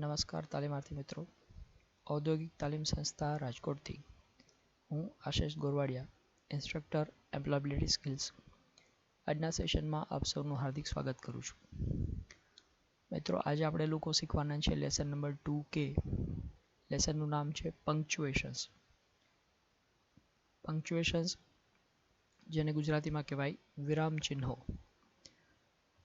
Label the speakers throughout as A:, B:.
A: નમસ્કાર તાલીમાર્થી મિત્રો, ઔદ્યોગિક તાલીમ સંસ્થા રાજકોટથી હું આશિષ ગોરવાડિયા, ઇન્સ્ટ્રક્ટર એમ્પ્લોયબિલિટી સ્કિલ્સ. આજના સેશનમાં આપ સૌનું હાર્દિક સ્વાગત કરું છું. મિત્રો, આજે આપણે લોકો શીખવાના છે લેસન નંબર 2K. લેસનનું નામ છે પંક્ચ્યુએશન્સ. પંક્ચ્યુએશન્સ જેને ગુજરાતીમાં કહેવાય વિરામ ચિહ્નો.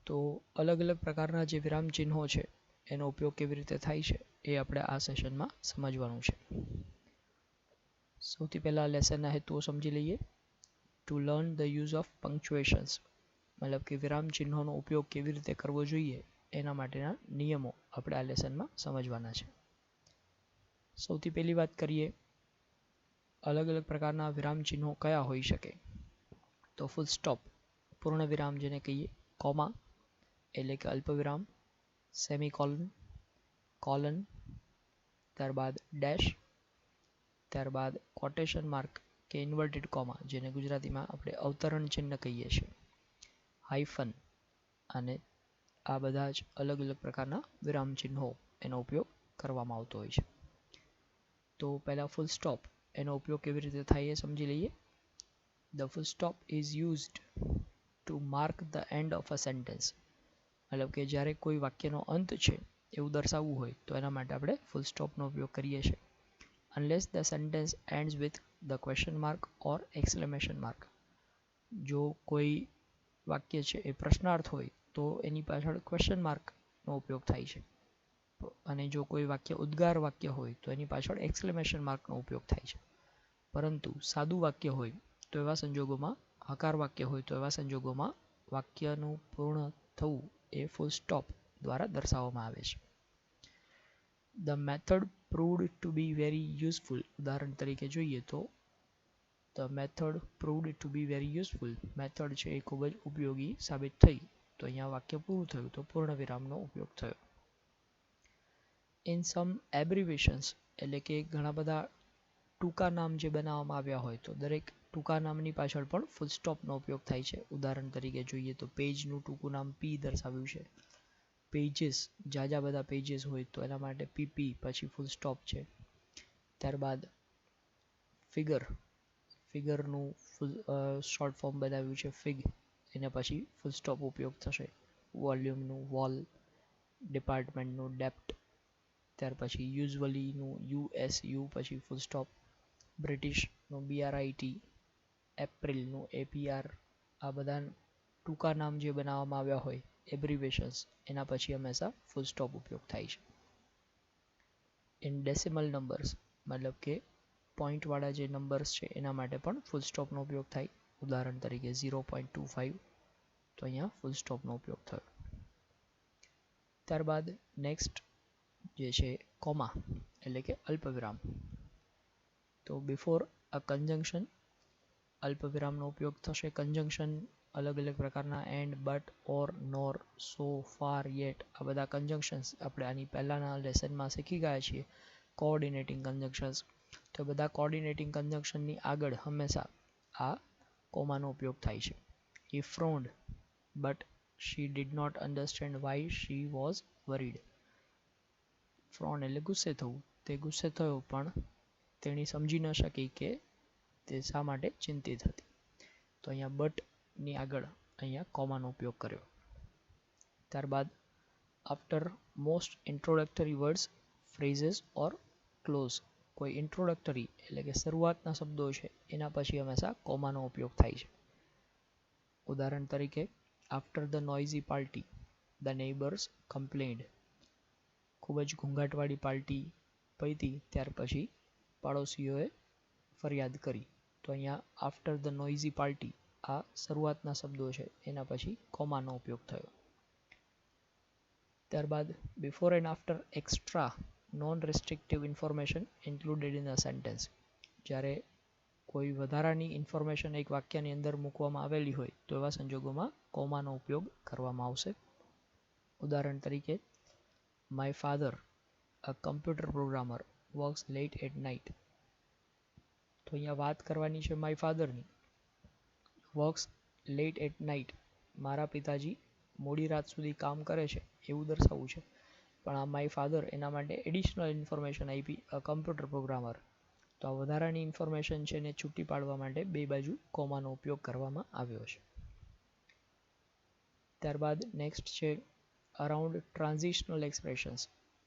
A: તો અલગ અલગ પ્રકારના જે વિરામ ચિહ્નો છે એનો ઉપયોગ કેવી રીતે થાય છે એ આપણે આ સેશનમાં સમજવાનું છે. સૌથી પહેલા લેસનના હેતુઓ સમજી લઈએ. To learn the use of punctuations, મતલબ કે વિરામ ચિહ્નોનો ઉપયોગ કેવી રીતે કરવો જોઈએ એના માટેના નિયમો આપણે આ લેસનમાં સમજવાના છે. સૌથી પહેલી વાત કરીએ, અલગ અલગ પ્રકારના વિરામ ચિહ્નો કયા હોઈ શકે. તો ફૂલ સ્ટોપ, પૂર્ણ વિરામ જેને કહીએ, કોમા એટલે કે અલ્પવિરામ, સેમિકોલન, કોલન, ત્યારબાદ ડેશ, ત્યારબાદ કોટેશન માર્ક કે ઇન્વર્ટેડ કોમા જેને ગુજરાતીમાં આપણે અવતરણ ચિહ્ન કહીએ છીએ, હાઇફન, અને આ બધા જ અલગ અલગ પ્રકારના વિરામ ચિહ્નો એનો ઉપયોગ કરવામાં આવતો હોય છે. તો પહેલા ફૂલ સ્ટોપ એનો ઉપયોગ કેવી રીતે થાય એ સમજી લઈએ. The full stop is used to mark the end of a sentence. મતલબ કે જ્યારે કોઈ વાક્યનો અંત છે એવું દર્શાવવું હોય તો એના માટે આપણે ફૂલ સ્ટોપનો ઉપયોગ કરીએ છીએ. Unless the sentence ends with the question mark or exclamation mark. જો કોઈ વાક્ય છે એ પ્રશ્નાર્થ હોય તો એની પાછળ ક્વેશ્ચન માર્કનો ઉપયોગ થાય છે, અને જો કોઈ વાક્ય ઉદ્ગાર વાક્ય હોય તો એની પાછળ એક્સક્લેમેશન માર્કનો ઉપયોગ થાય છે. પરંતુ સાદું વાક્ય હોય તો એવા સંજોગોમાં, હકાર વાક્ય હોય તો એવા સંજોગોમાં વાક્યનું પૂર્ણ થવું એ ફૂલ સ્ટોપ દ્વારા દર્શાવવામાં આવે છે. The method proved to be very useful. ઉદાહરણ તરીકે જોઈએ તો the method proved to be very useful. Method છે એ ખૂબ જ ઉપયોગી સાબિત થઈ, તો અહીંયા વાક્ય પૂરું થયું તો પૂર્ણ વિરામનો ઉપયોગ થયો. In some abbreviations એટલે કે ઘણા બધા ટૂંકા નામ જે બનાવવામાં આવ્યા હોય તો દરેક ટૂંકા નામની પાછળ પણ ફૂલ સ્ટોપનો ઉપયોગ થાય છે. ઉદાહરણ તરીકે જોઈએ તો પેજનું ટૂંકું નામ P દર્શાવ્યું છે. પેજીસ, જાજા બધા પેજીસ હોય તો એના માટે PP પછી ફૂલ સ્ટોપ છે. ત્યારબાદ ફિગરનું ફૂલ શોર્ટ ફોર્મ બનાવ્યું છે ફિગ, એના પછી ફૂલ સ્ટોપ ઉપયોગ થશે. વોલ્યુમનું વોલ, ડિપાર્ટમેન્ટનું ડેપ્ટ, ત્યાર પછી યુઝવલીનું USU પછી ફૂલ સ્ટોપ, બ્રિટિશનું BRIT, એપ્રિલનું APR. આ બધા ટૂંકા નામ જે બનાવવામાં આવ્યા હોય એબ્રિવેશન્સ, એના પછી હંમેશા ફૂલ સ્ટોપ ઉપયોગ થાય છે. ઇન ડેસિમલ નંબર્સ, મતલબ કે પોઈન્ટવાળા જે નંબર્સ છે એના માટે પણ ફૂલ સ્ટોપનો ઉપયોગ થાય. ઉદાહરણ તરીકે 0.25, તો અહીંયા ફૂલ સ્ટોપનો ઉપયોગ થયો. ત્યારબાદ નેક્સ્ટ જે છે કોમા એટલે કે અલ્પવિરામ. તો બિફોર અ કન્જંક્શન અલ્પવિરામનો ઉપયોગ થશે. કન્જંક્શન અલગ અલગ પ્રકારના and, but, or, nor, so, for, yet, આ બધા કન્જંક્શન્સ આપણે આની પહેલાના લેસનમાં શીખી ગયા છીએ. કોઓર્ડિનેટિંગ કન્જંક્શન્સ, તો બધા કોઓર્ડિનેટિંગ કન્જંક્શનની આગળ હંમેશા આ કોમાનો ઉપયોગ થાય છે. He frowned but she did not understand why she was worried. ફ્રોન એટલે ગુસ્સે થવું, તે ગુસ્સે થયો પણ તેણી સમજી ન શકી કે તે શા માટે ચિંતિત હતી. તો અહીંયા બટની આગળ અહીંયા કોમાનો ઉપયોગ કર્યો. ત્યારબાદ આફ્ટર મોસ્ટ ઇન્ટ્રોડક્ટરી વર્ડ્સ, ફ્રેઝીસ ઓર ક્લોઝ, કોઈ ઇન્ટ્રોડક્ટરી એટલે કે શરૂઆતના શબ્દો છે એના પછી હંમેશા કોમાનો ઉપયોગ થાય છે. ઉદાહરણ તરીકે after the noisy party the neighbours complained. ખૂબ જ ઘોંઘાટવાળી પાર્ટી પતી ત્યાર પછી પાડોશીઓએ ફરિયાદ કરી. તો અહીંયા આફ્ટર ધ નોઇઝી પાર્ટી, આ શરૂઆતના શબ્દો છે એના પછી કોમાનો ઉપયોગ થયો. ત્યારબાદ before and after extra non restrictive information included in a sentence. જ્યારે કોઈ વધારાની ઇન્ફોર્મેશન એક વાક્યની અંદર મૂકવામાં આવેલી હોય તો એવા સંજોગોમાં કોમાનો ઉપયોગ કરવામાં આવશે. ઉદાહરણ તરીકે my father a computer programmer works late at night. તો અહીંયા વાત કરવાની છે માય ફાધરની. વર્ક્સ લેટ એટ નાઇટ, મારા પિતાજી મોડી રાત સુધી કામ કરે છે એવું દર્શાવવું છે. પણ આ માય ફાધર એના માટે એડિશનલ ઇન્ફોર્મેશન આપી અ કમ્પ્યુટર પ્રોગ્રામર. તો આ વધારાની ઇન્ફોર્મેશન છે એને છૂટી પાડવા માટે બે બાજુ કોમાનો ઉપયોગ કરવામાં આવ્યો છે. ત્યારબાદ નેક્સ્ટ છે અરાઉન્ડ ટ્રાન્ઝિશનલ એક્સપ્રેશન્સ,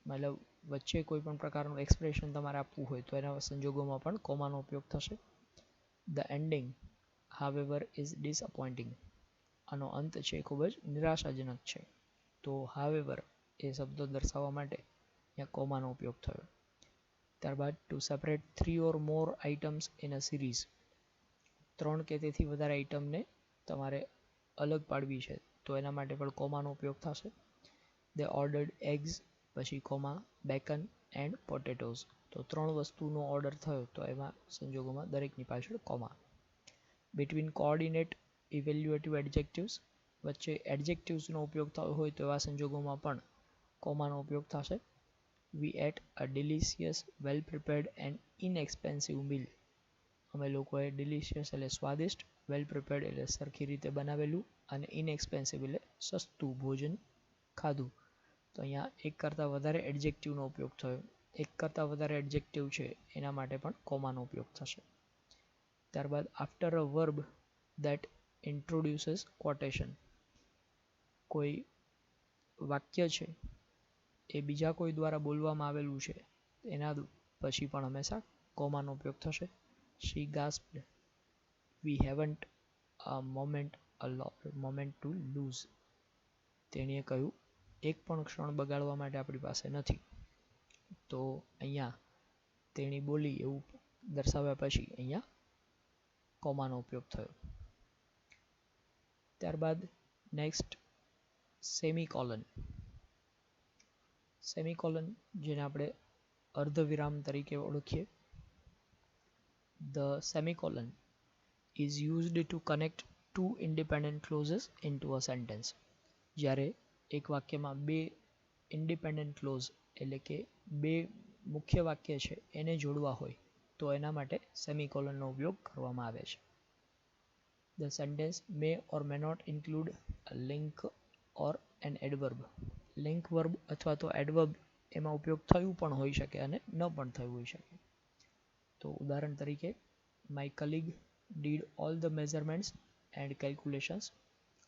A: મતલબ વચ્ચે કોઈ પણ પ્રકારનું એક્સપ્રેશન તમારે આપવું હોય તો એના સંજોગોમાં પણ કોમાનો ઉપયોગ થશે. The ending however is disappointing, આનો અંત છે ખૂબ જ નિરાશાજનક છે. તો however એ શબ્દ દર્શાવવા માટે અહીંયા કોમાનો ઉપયોગ થયો. ત્યારબાદ two separate 3 or more items in a series, 3 કે તેથી વધારે આઇટમને તમારે અલગ પાડવી છે તો એના માટે પણ કોમાનો ઉપયોગ થશે. they ordered eggs, પછી કોમા બેકન એન્ડ પોટેટોઝ, તો 3 વસ્તુનો ઓર્ડર થયો તો એમાં સંજોગોમાં દરેકની પાછળ comma. between coordinate evaluative adjectives, વચ્ચે એડજેક્ટિવ્સનો ઉપયોગ થયો હોય તો એવા સંજોગોમાં પણ કોમાનો ઉપયોગ થશે. we ate a delicious well prepared and inexpensive meal, અમે લોકોએ ડિલિશિયસ એટલે સ્વાદિષ્ટ, વેલ પ્રિપેર્ડ એટલે સરખી રીતે બનાવેલું, અને ઇનએક્સપેન્સિવ એટલે સસ્તું ભોજન ખાધું. તો અહીંયા એક કરતાં વધારે એડજેક્ટિવનો ઉપયોગ થયો. એક કરતાં વધારે એડજેક્ટિવ છે એના માટે પણ કોમાનો ઉપયોગ થશે. ત્યારબાદ after a verb that introduces quotation, કોઈ વાક્ય છે એ બીજા કોઈ દ્વારા બોલવામાં આવેલું છે એના પછી પણ હંમેશા કોમાનો ઉપયોગ થશે. she gasped, we haven't a moment to lose, તેણીએ કહ્યું એક પણ ક્ષણ બગાડવા માટે આપણી પાસે નથી. તો અહીંયા તેણી બોલી એવું દર્શાવ્યા પછી અહીંયા કોમાનો ઉપયોગ થયો. ત્યારબાદ નેક્સ્ટ સેમિકોલન. સેમિકોલન જેને આપણે અર્ધવિરામ તરીકે ઓળખીએ. The semicolon is used to connect two independent clauses into a sentence. જ્યારે એક વાક્યમાં બે ઇન્ડિપેન્ડન્ટ ક્લોઝ એટલે કે બે મુખ્ય વાક્ય છે એને જોડવા હોય તો એના માટે સેમિકોલનનો ઉપયોગ કરવામાં આવે છે. The sentence may or may not include a link or an adverb. Link verb અથવા તો એડવર્બ એમાં ઉપયોગ થયું પણ હોઈ શકે અને ન પણ થયું હોઈ શકે. તો ઉદાહરણ તરીકે my colleague did all the measurements and calculations,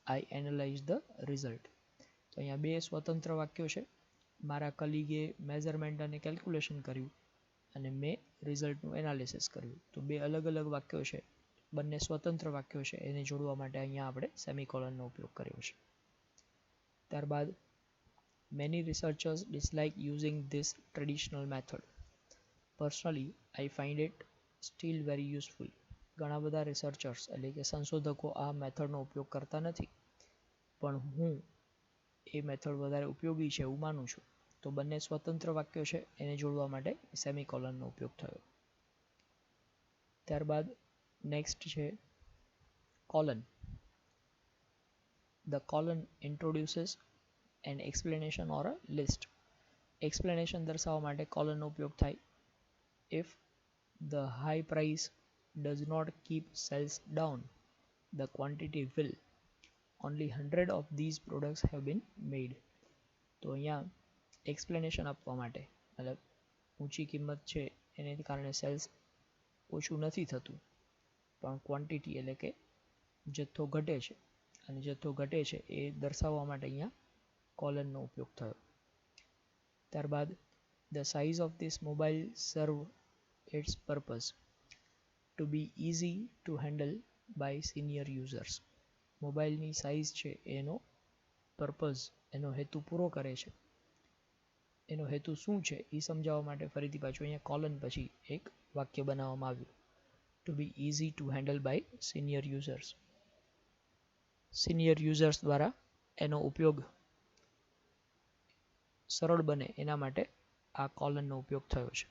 A: I analyzed the result. તો અહીંયા બે સ્વતંત્ર વાક્યો છે. મારા કલીગે મેઝરમેન્ટ અને કેલ્ક્યુલેશન કર્યું અને મેં રિઝલ્ટનું એનાલિસિસ કર્યું. તો બે અલગ અલગ વાક્યો છે, બંને સ્વતંત્ર વાક્યો છે, એને જોડવા માટે અહીંયા આપણે સેમિકોલનનો ઉપયોગ કર્યો છે. ત્યારબાદ many researchers dislike using this traditional method. Personally, I find it still very useful. ઘણા બધા રિસર્ચર્સ એટલે કે સંશોધકો આ મેથડનો ઉપયોગ કરતા નથી, પણ હું એ મેથડ વધારે ઉપયોગી છે એવું માનું છું. તો બંને સ્વતંત્ર વાક્યો છે એને જોડવા માટે સેમિકોલનનો ઉપયોગ થયો. ત્યારબાદ નેક્સ્ટ છે colon. The colon introduces an explanation or a list. explanation દર્શાવવા માટે કોલનનો ઉપયોગ થાય. if the high price does not keep sales down, the quantity will. Only 100 of these products have been made. તો અહીંયા એક્સપ્લેનેશન આપવા માટે, મતલબ ઊંચી કિંમત છે એને કારણે સેલ્સ ઓછું નથી થતું, પણ ક્વોન્ટિટી એટલે કે જથ્થો ઘટે છે, અને જથ્થો ઘટે છે એ દર્શાવવા માટે અહીંયા કોલનનો ઉપયોગ થયો. ત્યારબાદ the size of this mobile serve its purpose to be easy to handle by senior users. મોબાઈલની સાઇઝ છે એનો પર્પઝ, એનો હેતુ પૂરો કરે છે. એનો હેતુ શું છે એ સમજાવવા માટે ફરીથી પાછું અહીંયા કોલન પછી એક વાક્ય બનાવવામાં આવ્યું. To be easy to handle by senior users. Senior users દ્વારા એનો ઉપયોગ સરળ બને એના માટે આ કોલનનો ઉપયોગ થયો છે.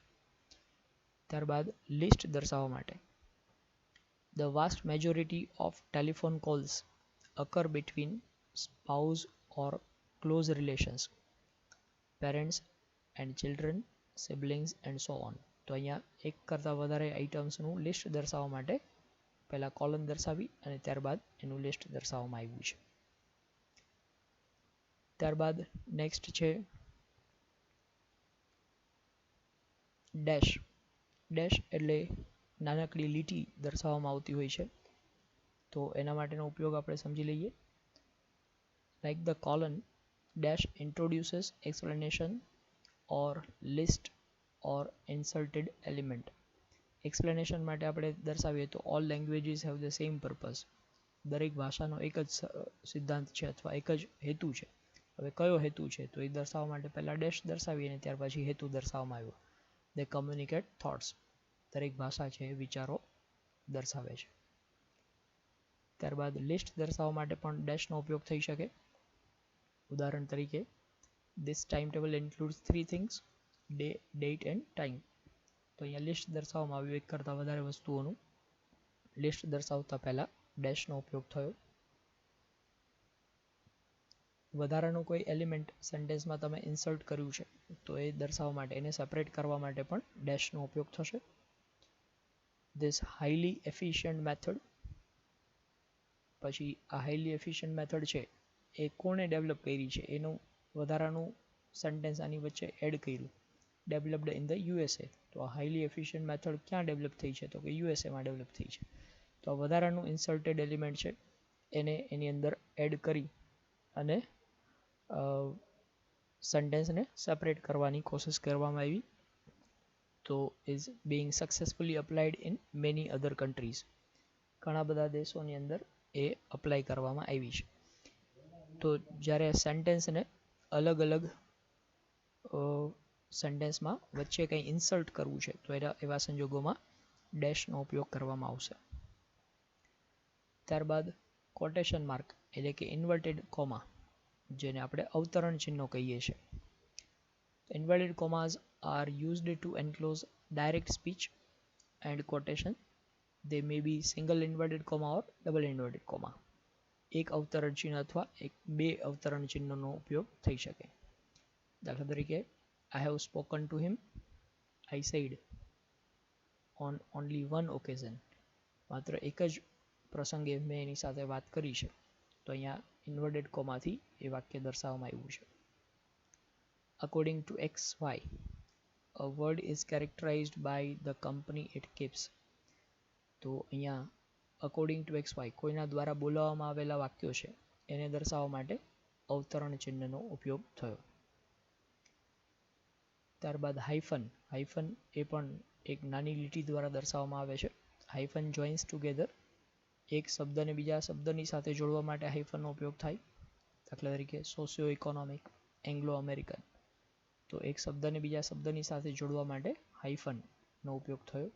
A: ત્યારબાદ લિસ્ટ દર્શાવવા માટે. The vast majority of telephone calls occur between spouse or close relations, parents and children, siblings and so on. તો અહીંયા એક કરતાં વધારે આઇટમ્સનું લિસ્ટ દર્શાવવા માટે પહેલા કોલન દર્શાવી અને ત્યારબાદ એનું લિસ્ટ દર્શાવવામાં આવ્યું છે. ત્યારબાદ નેક્સ્ટ છે ડેશ ડેશ એટલે નાનકડી લીટી દર્શાવવામાં આવતી હોય છે, તો એના માટેનો ઉપયોગ આપણે સમજી લઈએ. Like the colon dash introduces explanation or list or inserted element. explanation માટે આપણે દર્શાવીએ તો all languages have the same purpose. દરેક ભાષાનો એક જ સિદ્ધાંત છે અથવા એક જ હેતુ છે. હવે કયો હેતુ છે તો એ દર્શાવવા માટે પહેલા ડેશ દર્શાવીએ અને ત્યાર પછી હેતુ દર્શાવવામાં આવ્યો. they communicate thoughts. દરેક ભાષા છે એ વિચારો દર્શાવે છે. ત્યારબાદ લિસ્ટ દર્શાવવા માટે પણ ડેશનો ઉપયોગ થઈ શકે. ઉદાહરણ તરીકે this timetable includes 3 things: day, date and time. તો અહીંયા લિસ્ટ દર્શાવવામાં આવ્યું, એક કરતાં વધારે વસ્તુઓનું લિસ્ટ દર્શાવતા પહેલા ડેશનો ઉપયોગ થયો. વધારાનું કોઈ એલિમેન્ટ સેન્ટેન્સમાં તમે ઇન્સર્ટ કર્યું છે તો એ દર્શાવવા માટે, એને સેપરેટ કરવા માટે પણ ડેશનો ઉપયોગ થશે. this highly efficient method. પછી આ હાઈલી એફિશિયન્ટ મેથડ છે એ કોણે ડેવલપ કરી છે એનું વધારાનું સેન્ટેન્સ આની વચ્ચે એડ કર્યું. Developed in the USA. તો આ હાઈલી એફિશિયન્ટ મેથડ ક્યાં ડેવલપ થઈ છે તો કે યુએસએમાં ડેવલપ થઈ છે. તો આ વધારાનું ઇન્સર્ટેડ એલિમેન્ટ છે એને એની અંદર એડ કરી અને સેન્ટેન્સને સેપરેટ કરવાની કોશિશ કરવામાં આવી. તો is being successfully applied in many other countries. ઘણા બધા દેશોની અંદર એ અપ્લાય કરવામાં આવી છે. તો જ્યારે સેન્ટેન્સને અલગ અલગ સેન્ટેન્સમાં વચ્ચે કંઈ ઇન્સર્ટ કરવું છે તો એવા સંજોગોમાં ડેશનો ઉપયોગ કરવામાં આવશે. ત્યારબાદ કોટેશન માર્ક એટલે કે ઇન્વર્ટેડ કોમા, જેને આપણે અવતરણ ચિહ્નો કહીએ છીએ. Inverted commas are used to enclose direct speech and quotation. they may be single inverted comma or double inverted comma. એક અવતરણ ચિહ્ન અથવા બે અવતરણ ચિહ્નોનો ઉપયોગ થઈ શકે. દાખલા તરીકે I have spoken to him, I said. on only one occasion. માત્ર એક જ પ્રસંગે મેં એની સાથે વાત કરી છે. તો અહીંયા ઇન્વર્ટેડ કોમાથી એ વાક્ય દર્શાવવામાં આવ્યું છે. according to XY, a word is characterized by the company it keeps. તો અહીંયા અકોર્ડિંગ ટુ XY કોઈના દ્વારા બોલાવવામાં આવેલા વાક્યો છે એને દર્શાવવા માટે અવતરણ ચિહ્નનો ઉપયોગ થયો. ત્યારબાદ હાઇફન. હાઇફન એ પણ એક નાની લીટી દ્વારા દર્શાવવામાં આવે છે. Hyphen joins together. એક શબ્દને બીજા શબ્દની સાથે જોડવા માટે હાઇફનનો ઉપયોગ થાય. દાખલા તરીકે સોશિયો ઇકોનોમિક, એંગ્લો અમેરિકન. તો એક શબ્દને બીજા શબ્દની સાથે જોડવા માટે હાઇફનનો ઉપયોગ થયો.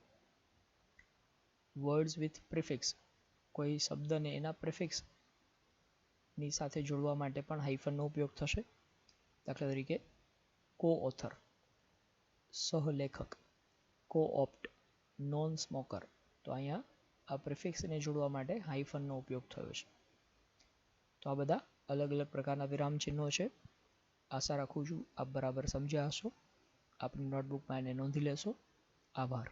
A: Words with prefix. કોઈ શબ્દને એના પ્રિફિક્સની સાથે જોડવા માટે પણ હાઇફનનો ઉપયોગ થશે. દાખલા તરીકે કો ઓથર, સહલેખક, કો ઓપ્ટ, નોન સ્મોકર. તો અહીંયા આ પ્રિફિક્સને જોડવા માટે હાઇફનનો ઉપયોગ થયો છે. તો આ બધા અલગ અલગ પ્રકારના વિરામ ચિહ્નો છે. આશા રાખું છું આપ બરાબર સમજ્યા હશો. આપની નોટબુકમાં એને નોંધી લેશો. આભાર.